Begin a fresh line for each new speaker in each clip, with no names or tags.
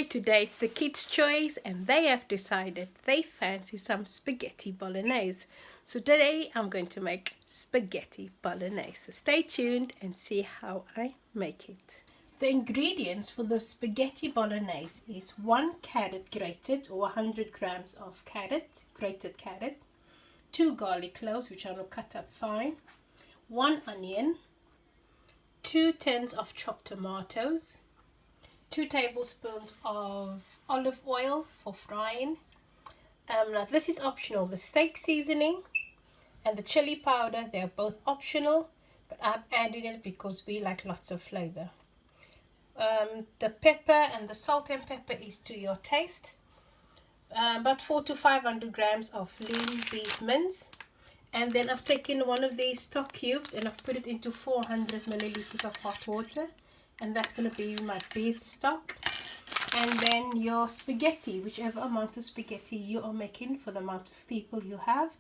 today it's the kids' choice, and they have decided they fancy some spaghetti bolognese. So today I'm going to make spaghetti bolognese. So stay tuned and see how I make it. The ingredients for the spaghetti bolognese is 1 carrot grated, or 100 grams of grated carrot, 2 garlic cloves which I will cut up fine, 1 onion, 2 tins of chopped tomatoes, 2 tablespoons of olive oil for frying. Now this is optional. The steak seasoning and the chili powder, they are both optional, but I'm adding it because we like lots of flavor. The pepper and the salt and pepper is to your taste. About 400 to 500 grams of lean beef mince. And then I've taken one of these stock cubes and I've put it into 400 milliliters of hot water. And that's going to be my beef stock. And then your spaghetti, whichever amount of spaghetti you are making for the amount of people you have,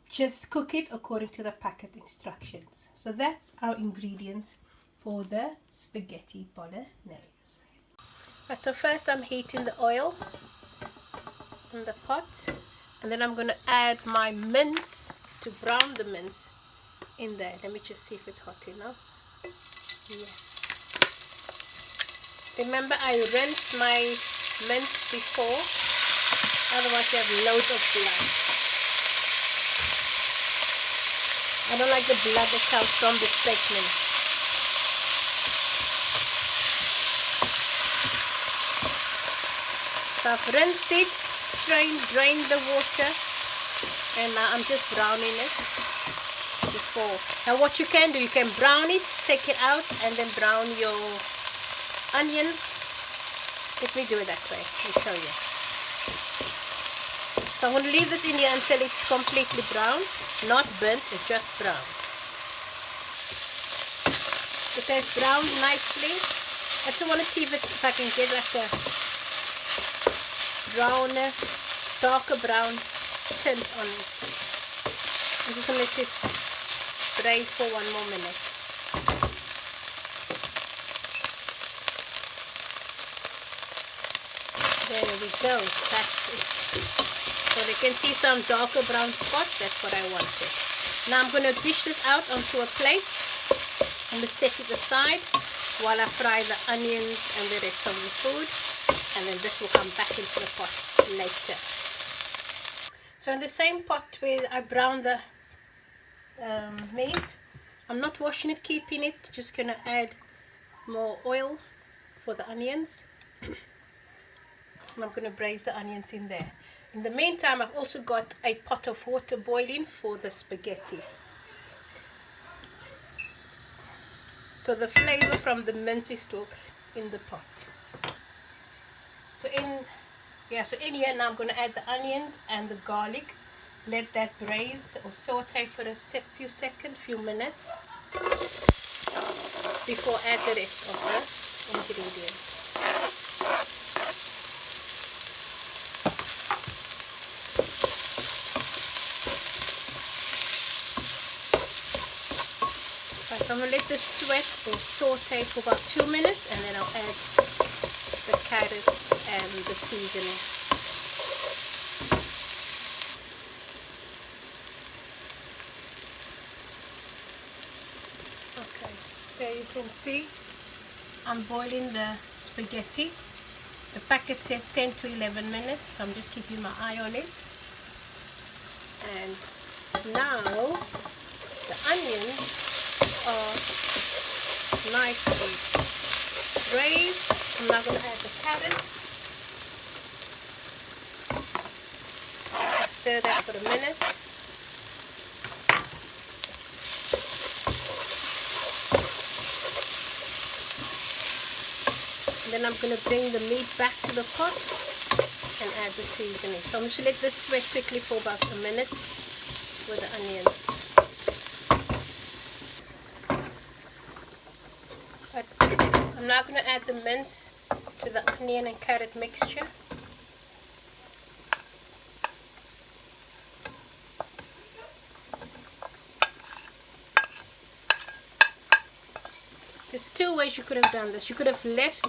just cook it according to the packet instructions. So that's our ingredients for the spaghetti bolognese. Right, so first I'm heating the oil in the pot, and then I'm going to add my mince to brown the mince in there. Let me just see if it's hot enough. Yes. Remember, I rinsed my mince before, otherwise you have loads of blood. I don't like the blood that comes from the steak mince. So I've rinsed it, drained the water, and now I'm just browning it before. Now what you can do, you can brown it, take it out, and then brown your onions. Let me do it that way. I'll show you. So I'm going to leave this in here until it's completely brown, not burnt, it's just brown. It has browned nicely. I just want to see if I can get like a browner, darker brown tint on it. I'm just going to let it braise for 1 more minute. There we go, that's it. So you can see some darker brown spots, that's what I wanted. Now I'm going to dish this out onto a plate. I'm going to set it aside while I fry the onions and the rest of the food. And then this will come back into the pot later. So in the same pot where I browned the meat, I'm not washing it, keeping it, just going to add more oil for the onions. And I'm going to braise the onions in there. In the meantime, I've also got a pot of water boiling for the spaghetti. So the flavor from the mince is still in the pot. So in here now I'm going to add the onions and the garlic. Let that braise or saute for a few minutes before add the rest of the ingredients. So I'm going to let this sweat or saute for about 2 minutes, and then I'll add the carrots and the seasoning. Okay, there you can see I'm boiling the spaghetti. The packet says 10 to 11 minutes, so I'm just keeping my eye on it. And now the onions are nicely braised. I'm now going to add the carrots. Stir that for a minute. And then I'm going to bring the meat back to the pot and add the seasoning. So I'm just going to let this sweat quickly for about a minute with the onions. I'm now going to add the mince to the onion and carrot mixture. There's 2 ways you could have done this. You could have left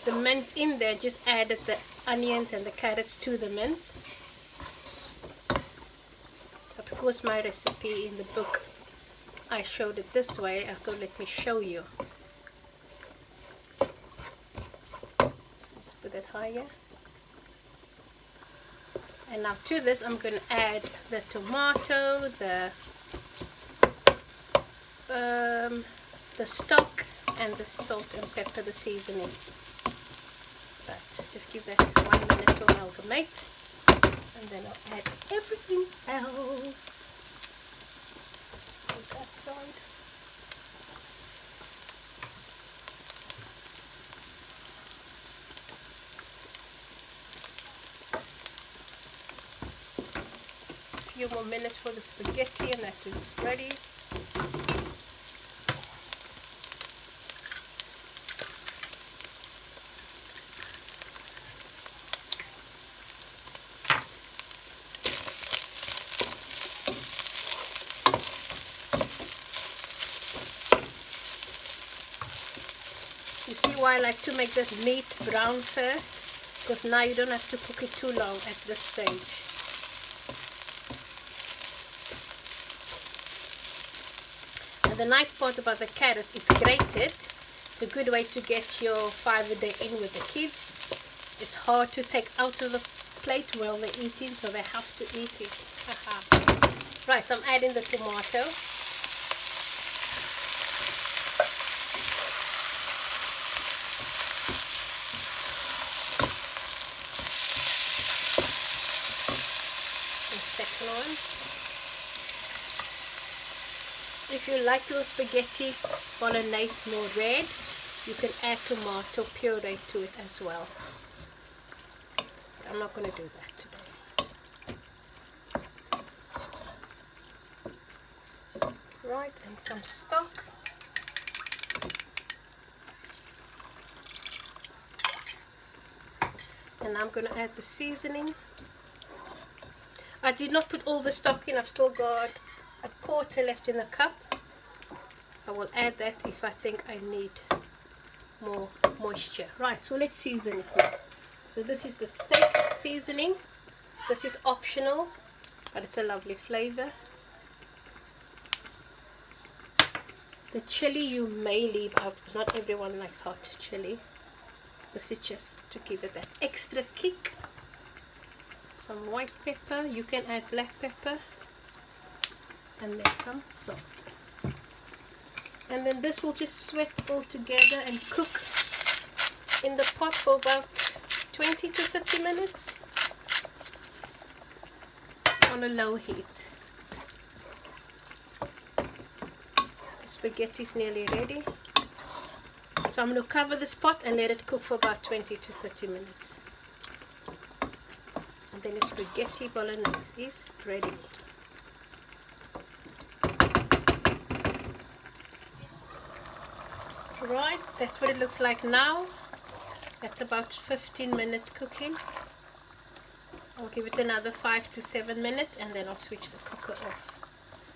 the mince in there, just added the onions and the carrots to the mince. But because my recipe in the book I showed it this way, I thought let me show you. Let's put it higher. And now to this I'm going to add the tomato, the stock, and the salt and pepper, the seasoning. But just give that 1 minute to amalgamate, and then I'll add everything else. Put that side. A few more minutes for the spaghetti, and that is ready. You see why I like to make this meat brown first? Because now you don't have to cook it too long at this stage. And the nice part about the carrots, it's grated. It's a good way to get your fibre day in with the kids. It's hard to take out of the plate while they're eating, so they have to eat it. Right, so I'm adding the tomato. Second one. If you like your spaghetti bolognese more red, you can add tomato puree to it as well. I'm not going to do that today. Right, and some stock. And I'm going to add the seasoning. I did not put all the stock in. I've still got a quarter left in the cup. I will add that if I think I need more moisture. Right, so let's season it now. So this is the steak seasoning. This is optional, but it's a lovely flavor. The chili you may leave out because not everyone likes hot chili. This is just to give it that extra kick. Some white pepper, you can add black pepper, and then some salt. And then this will just sweat all together and cook in the pot for about 20 to 30 minutes on a low heat. The spaghetti is nearly ready. So I'm going to cover this pot and let it cook for about 20 to 30 minutes. And then the spaghetti bolognese is ready. Right, that's what it looks like now. That's about 15 minutes cooking. I'll give it another 5 to 7 minutes and then I'll switch the cooker off.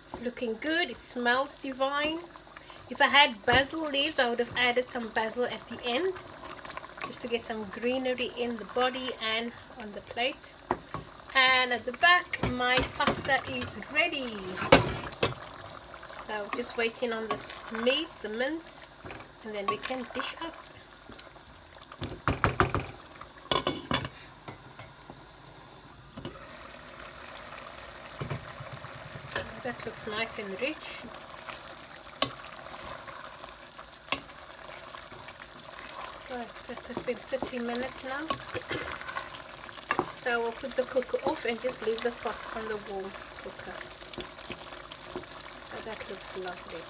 It's looking good, it smells divine. If I had basil leaves, I would have added some basil at the end, just to get some greenery in the body and on the plate. And at the back, my pasta is ready. So just waiting on this meat, the mince, and then we can dish up. That looks nice and rich. Right, that has been 30 minutes now. So we'll put the cooker off and just leave the pot on the warm cooker. So that looks lovely.